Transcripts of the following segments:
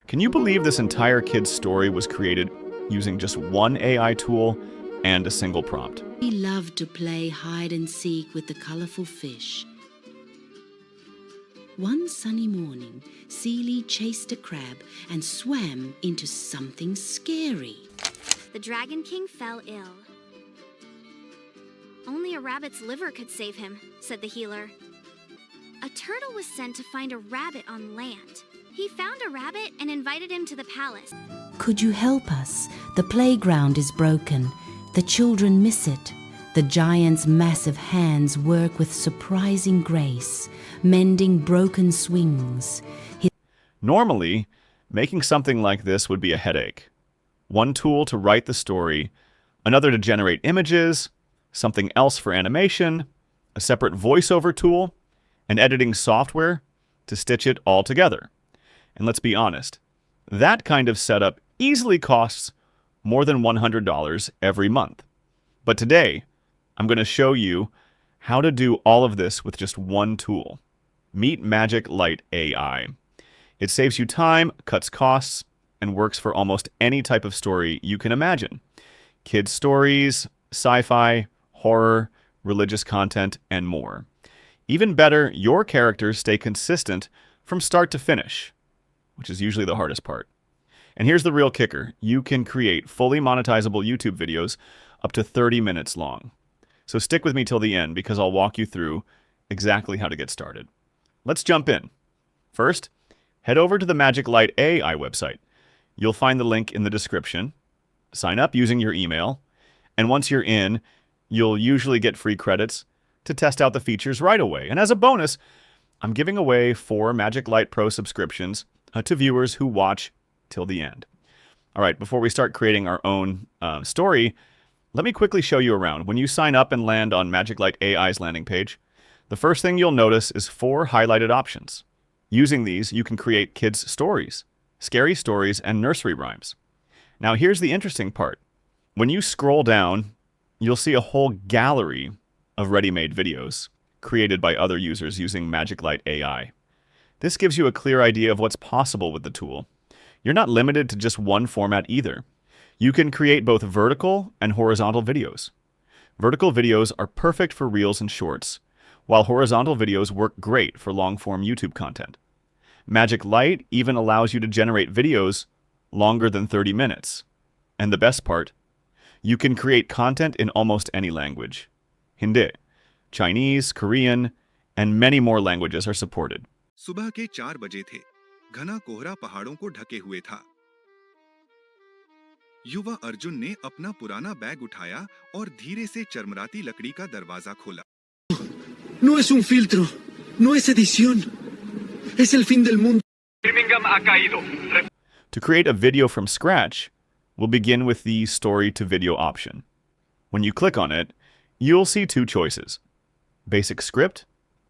Can you believe this entire kid's story was created using just one AI tool and a single prompt? He loved to play hide and seek with the colorful fish. One sunny morning, Seeley chased a crab and swam into something scary. The Dragon King fell ill. Only a rabbit's liver could save him, said the healer. A turtle was sent to find a rabbit on land. He found a rabbit and invited him to the palace. Could you help us? The playground is broken. The children miss it. The giant's massive hands work with surprising grace, mending broken swings. Normally, making something like this would be a headache. One tool to write the story, another to generate images, something else for animation, a separate voiceover tool, and editing software to stitch it all together. And let's be honest, that kind of setup easily costs more than $100 every month. But today, I'm going to show you how to do all of this with just one tool. Meet Magic Light AI. It saves you time, cuts costs, and works for almost any type of story you can imagine. Kids' stories, sci-fi, horror, religious content, and more. Even better, your characters stay consistent from start to finish, which is usually the hardest part. And here's the real kicker. You can create fully monetizable YouTube videos up to 30 minutes long. So stick with me till the end because I'll walk you through exactly how to get started. Let's jump in. First, head over to the Magic Light AI website. You'll find the link in the description. Sign up using your email. And once you're in, you'll usually get free credits to test out the features right away. And as a bonus, I'm giving away 4 Magic Light Pro subscriptions to viewers who watch till the end. All right, before we start creating our own story, let me quickly show you around. When you sign up and land on Magic Light AI's landing page, the first thing you'll notice is 4 highlighted options. Using these, you can create kids' stories, scary stories, and nursery rhymes. Now, here's the interesting part. When you scroll down, you'll see a whole gallery of ready-made videos created by other users using Magic Light AI. This gives you a clear idea of what's possible with the tool. You're not limited to just one format either. You can create both vertical and horizontal videos. Vertical videos are perfect for reels and shorts, while horizontal videos work great for long-form YouTube content. Magic Light even allows you to generate videos longer than 30 minutes. And the best part, you can create content in almost any language. Hindi, Chinese, Korean, and many more languages are supported. सुबह के 4 बजे थे। घना कोहरा पहाड़ों को ढके हुए था। युवा अर्जुन ने अपना पुराना बैग उठाया और धीरे से चरमराती लकड़ी का दरवाजा खोला। No es un filtro, no es edición, es el fin del mundo. To create a video from scratch, we'll begin with the story to video option. When you click on it, you'll see 2 choices, basic script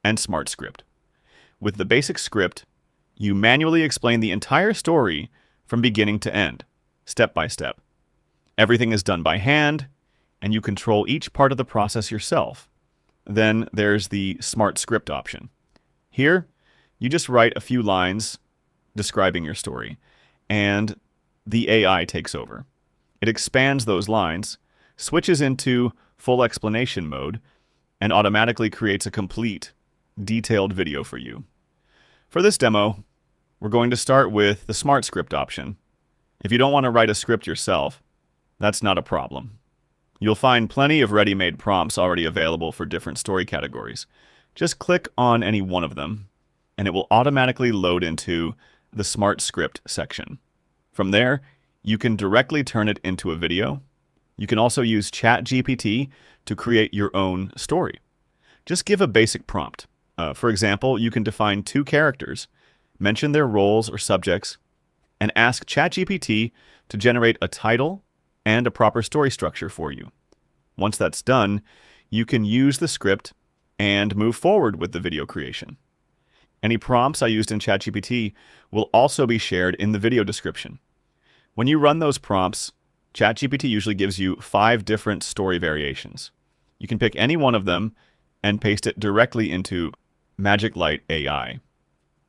and smart script. With the basic script, you manually explain the entire story from beginning to end, step by step. Everything is done by hand, and you control each part of the process yourself. Then there's the smart script option. Here, you just write a few lines describing your story, and the AI takes over. It expands those lines, switches into full explanation mode, and automatically creates a complete, detailed video for you. For this demo, we're going to start with the smart script option. If you don't want to write a script yourself, that's not a problem. You'll find plenty of ready-made prompts already available for different story categories. Just click on any one of them, and it will automatically load into the smart script section. From there, you can directly turn it into a video. You can also use ChatGPT to create your own story. Just give a basic prompt. For example, you can define 2 characters, mention their roles or subjects, and ask ChatGPT to generate a title and a proper story structure for you. Once that's done, you can use the script and move forward with the video creation. Any prompts I used in ChatGPT will also be shared in the video description. When you run those prompts, ChatGPT usually gives you 5 different story variations. You can pick any one of them and paste it directly into Magic Light AI.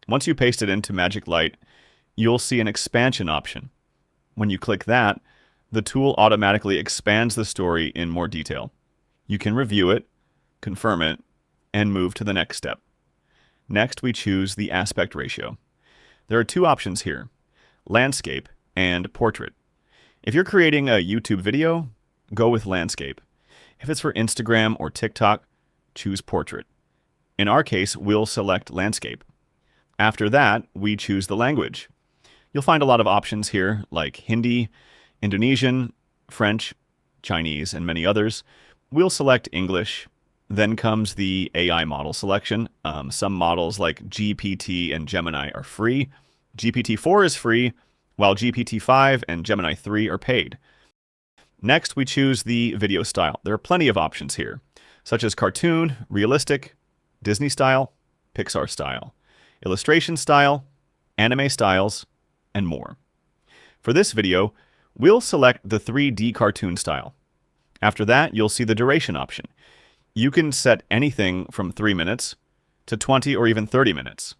Once you paste it into Magic Light, you'll see an expansion option. When you click that, the tool automatically expands the story in more detail. You can review it, confirm it, and move to the next step. Next, we choose the aspect ratio. There are two options here, landscape and portrait. If you're creating a YouTube video, go with landscape. If it's for Instagram or TikTok, choose portrait. In our case, we'll select landscape. After that, we choose the language. You'll find a lot of options here, like Hindi, Indonesian, French, Chinese, and many others. We'll select English. Then comes the AI model selection. Some models like GPT and Gemini are free. GPT-4 is free, while GPT-5 and Gemini 3 are paid. Next, we choose the video style. There are plenty of options here, such as cartoon, realistic, Disney style, Pixar style, illustration style, anime styles, and more. For this video, we'll select the 3D cartoon style. After that, you'll see the duration option. You can set anything from 3 minutes to 20 or even 30 minutes.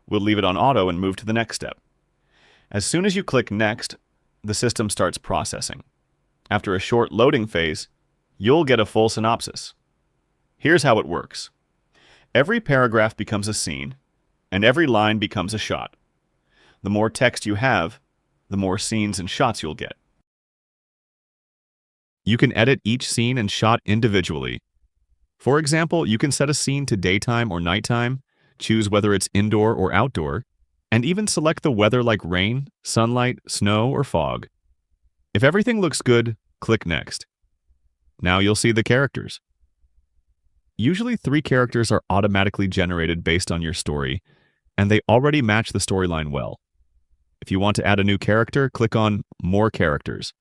We'll leave it on auto and move to the next step. As soon as you click Next, the system starts processing. After a short loading phase, you'll get a full synopsis. Here's how it works. Every paragraph becomes a scene, and every line becomes a shot. The more text you have, the more scenes and shots you'll get. You can edit each scene and shot individually. For example, you can set a scene to daytime or nighttime, choose whether it's indoor or outdoor, and even select the weather like rain, sunlight, snow, or fog. If everything looks good, click Next. Now you'll see the characters. Usually 3 characters are automatically generated based on your story, and they already match the storyline well. If you want to add a new character, click on More Characters.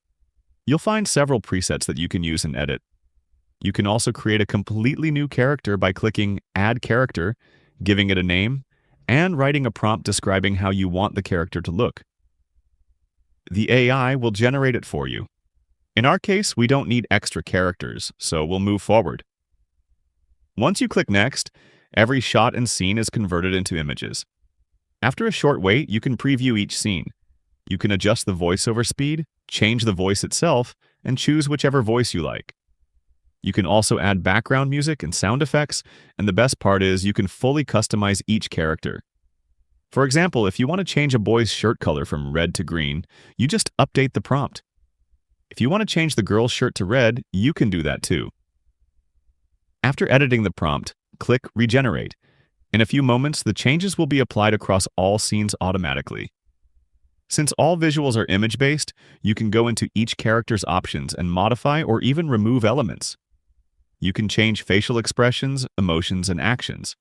You'll find several presets that you can use and edit. You can also create a completely new character by clicking Add Character, giving it a name, and writing a prompt describing how you want the character to look. The AI will generate it for you. In our case, we don't need extra characters, so we'll move forward. Once you click Next, every shot and scene is converted into images. After a short wait, you can preview each scene. You can adjust the voiceover speed, change the voice itself, and choose whichever voice you like. You can also add background music and sound effects, and the best part is you can fully customize each character. For example, if you want to change a boy's shirt color from red to green, you just update the prompt. If you want to change the girl's shirt to red, you can do that too. After editing the prompt, click Regenerate. In a few moments, the changes will be applied across all scenes automatically. Since all visuals are image-based, you can go into each character's options and modify or even remove elements. You can change facial expressions, emotions, and actions.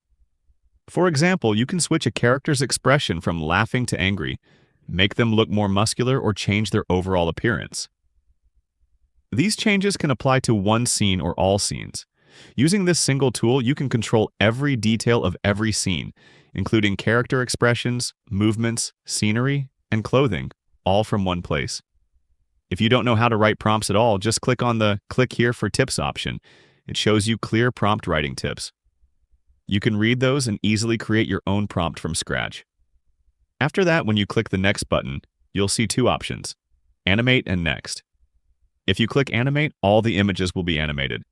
For example, you can switch a character's expression from laughing to angry, make them look more muscular, or change their overall appearance. These changes can apply to one scene or all scenes. Using this single tool, you can control every detail of every scene, including character expressions, movements, scenery, and clothing, all from one place. If you don't know how to write prompts at all, just click on the Click Here for Tips option. It shows you clear prompt writing tips. You can read those and easily create your own prompt from scratch. After that, when you click the Next button, you'll see 2 options, Animate and Next. If you click Animate, all the images will be animated.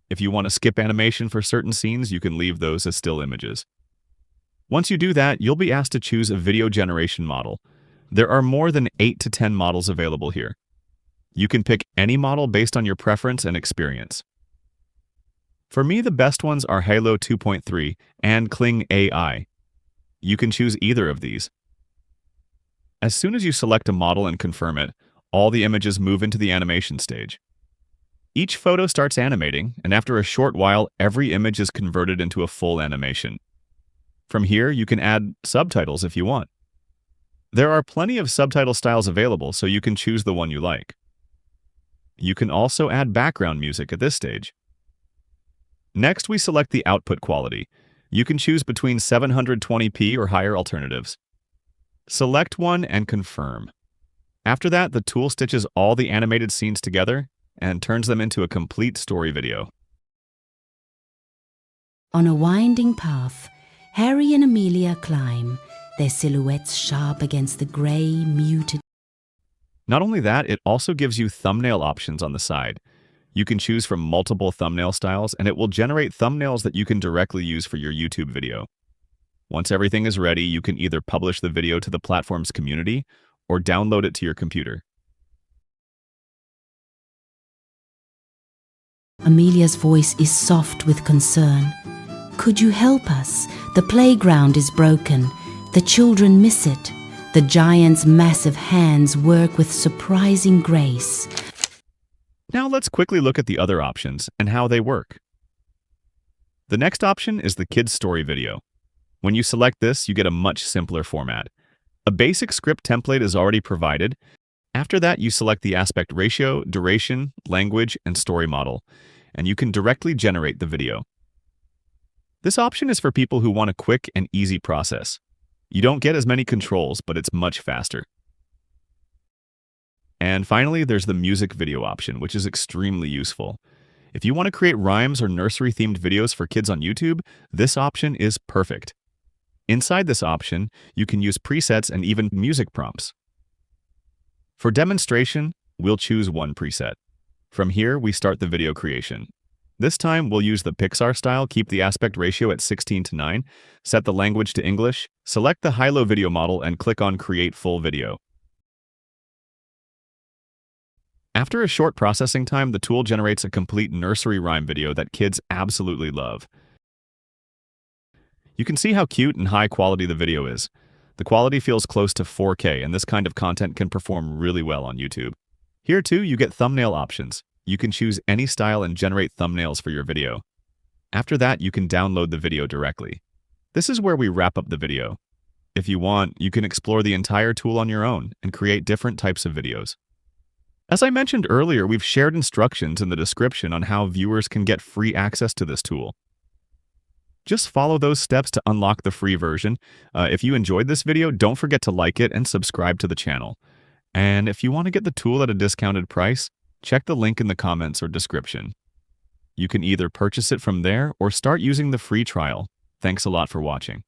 If you want to skip animation for certain scenes, you can leave those as still images. Once you do that, you'll be asked to choose a video generation model. There are more than 8 to 10 models available here. You can pick any model based on your preference and experience. For me, the best ones are Halo 2.3 and Kling AI. You can choose either of these. As soon as you select a model and confirm it, all the images move into the animation stage. Each photo starts animating, and after a short while, every image is converted into a full animation. From here, you can add subtitles if you want. There are plenty of subtitle styles available, so you can choose the one you like. You can also add background music at this stage. Next, we select the output quality. You can choose between 720p or higher alternatives. Select one and confirm. After that, the tool stitches all the animated scenes together and turns them into a complete story video. On a winding path, Harry and Amelia climb. their silhouettes sharp against the gray, muted. Not only that, it also gives you thumbnail options on the side. You can choose from multiple thumbnail styles, and it will generate thumbnails that you can directly use for your YouTube video. Once everything is ready, you can either publish the video to the platform's community or download it to your computer. Amelia's voice is soft with concern. Could you help us? The playground is broken. The children miss it. The giant's massive hands work with surprising grace. Now let's quickly look at the other options and how they work. The next option is the kids' story video. When you select this, you get a much simpler format. A basic script template is already provided. After that, you select the aspect ratio, duration, language, and story model, and you can directly generate the video. This option is for people who want a quick and easy process. You don't get as many controls, but it's much faster. And finally, there's the music video option, which is extremely useful. If you want to create rhymes or nursery-themed videos for kids on YouTube, this option is perfect. Inside this option, you can use presets and even music prompts. For demonstration, we'll choose one preset. From here, we start the video creation. This time, we'll use the Pixar style, keep the aspect ratio at 16:9, set the language to English, select the high-low video model, and click on Create Full Video. After a short processing time, the tool generates a complete nursery rhyme video that kids absolutely love. You can see how cute and high quality the video is. The quality feels close to 4K, and this kind of content can perform really well on YouTube. Here too, you get thumbnail options. You can choose any style and generate thumbnails for your video. After that, you can download the video directly. This is where we wrap up the video. If you want, you can explore the entire tool on your own and create different types of videos. As I mentioned earlier, we've shared instructions in the description on how viewers can get free access to this tool. Just follow those steps to unlock the free version. If you enjoyed this video, don't forget to like it and subscribe to the channel. And if you want to get the tool at a discounted price, check the link in the comments or description. You can either purchase it from there or start using the free trial. Thanks a lot for watching.